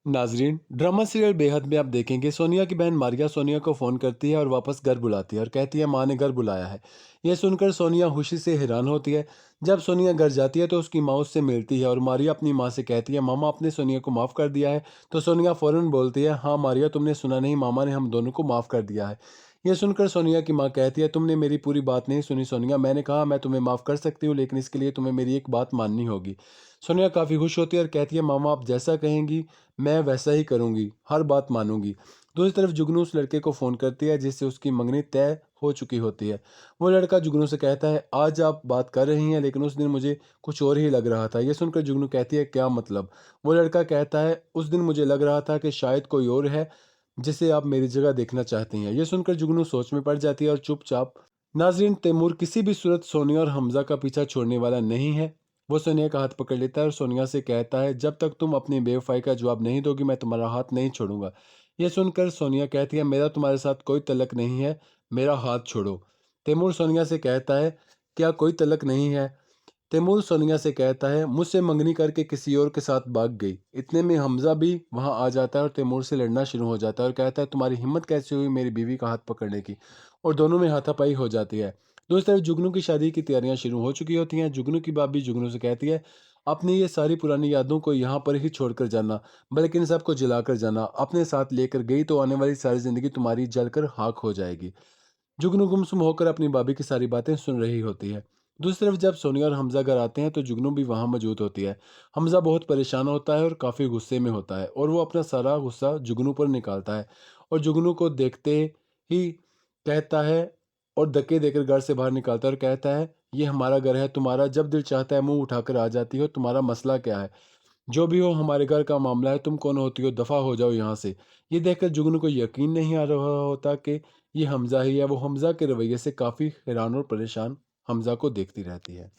नाजरीन, drama serial बेहद में आप देखेंगे सोनिया की बहन मारिया सोनिया को फ़ोन करती है और वापस घर बुलाती है और कहती है माँ ने घर बुलाया है। यह सुनकर सोनिया खुशी से हैरान होती है। जब सोनिया घर जाती है तो उसकी माँ उससे मिलती है और मारिया अपनी माँ से कहती है मामा आपने सोनिया को माफ़ कर दिया है। तो सोनिया फ़ौरन बोलती है हाँ मारिया, तुमने सुना नहीं, मामा ने हम दोनों को माफ़ कर दिया है। यह सुनकर सोनिया की माँ कहती है तुमने मेरी पूरी बात नहीं सुनी सोनिया, मैंने कहा मैं तुम्हें माफ़ कर सकती हूँ लेकिन इसके लिए तुम्हें मेरी एक बात माननी होगी। सोनिया काफ़ी खुश होती है और कहती है मामा आप जैसा कहेंगी मैं वैसा ही करूँगी, हर बात मानूँगी। दूसरी तरफ जुगनू उस लड़के को फ़ोन करती है जिससे उसकी मंगनी तय हो चुकी होती है। वो लड़का जुगनू से कहता है आज आप बात कर रही हैं लेकिन उस दिन मुझे कुछ और ही लग रहा था। ये सुनकर जुगनू कहती है क्या मतलब? वो लड़का कहता है उस दिन मुझे लग रहा था कि शायद कोई और है जिसे आप मेरी जगह देखना चाहती हैं। ये सुनकर जुगनू सोच में पड़ जाती है और चुपचाप। नाज़रीन, तैमूर किसी भी सूरत सोनिया और हमज़ा का पीछा छोड़ने वाला नहीं है। वो सोनिया का हाथ पकड़ लेता है और सोनिया से कहता है जब तक तुम अपनी बेवफाई का जवाब नहीं दोगी मैं तुम्हारा हाथ नहीं छोड़ूंगा। यह सुनकर सोनिया कहती है मेरा तुम्हारे साथ कोई तलक नहीं है, मेरा हाथ छोड़ो। तैमूर सोनिया से कहता है क्या कोई तलक नहीं है? तैमूर सोनिया से कहता है मुझसे मंगनी करके किसी और के साथ भाग गई। इतने में हमजा भी वहां आ जाता है और तैमूर से लड़ना शुरू हो जाता है और कहता है तुम्हारी हिम्मत कैसे हुई मेरी बीवी का हाथ पकड़ने की। और दोनों में हाथापाई हो जाती है। दूसरी तरफ जुगनू की शादी की तैयारियां शुरू हो चुकी होती हैं। जुगनू की भाभी जुगनू से कहती है अपनी ये सारी पुरानी यादों को यहाँ पर ही छोड़कर जाना, बल्कि इन सबको जलाकर जाना। अपने साथ लेकर गई तो आने वाली सारी जिंदगी तुम्हारी जलकर खाक हो जाएगी। जुगनू गुमसुम होकर अपनी भाभी की सारी बातें सुन रही होती है। दूसरी तरफ जब सोनिया और हमजा घर आते हैं तो जुगनू भी वहां मौजूद होती है। हमजा बहुत परेशान होता है और काफ़ी गुस्से में होता है और वो अपना सारा गुस्सा जुगनू पर निकालता है और जुगनू को देखते ही कहता है और धक्के देकर घर से बाहर निकालता है और कहता है ये हमारा घर है, तुम्हारा जब दिल चाहता है मुंह उठाकर आ जाती हो, तुम्हारा मसला क्या है? जो भी हो हमारे घर का मामला है, तुम कौन होती हो, दफ़ा हो जाओ यहाँ से। ये देखकर जुगनू को यकीन नहीं आ रहा होता कि ये हमज़ा ही है। वो हमज़ा के रवैये से काफ़ी हैरान और परेशान हमज़ा को देखती रहती है।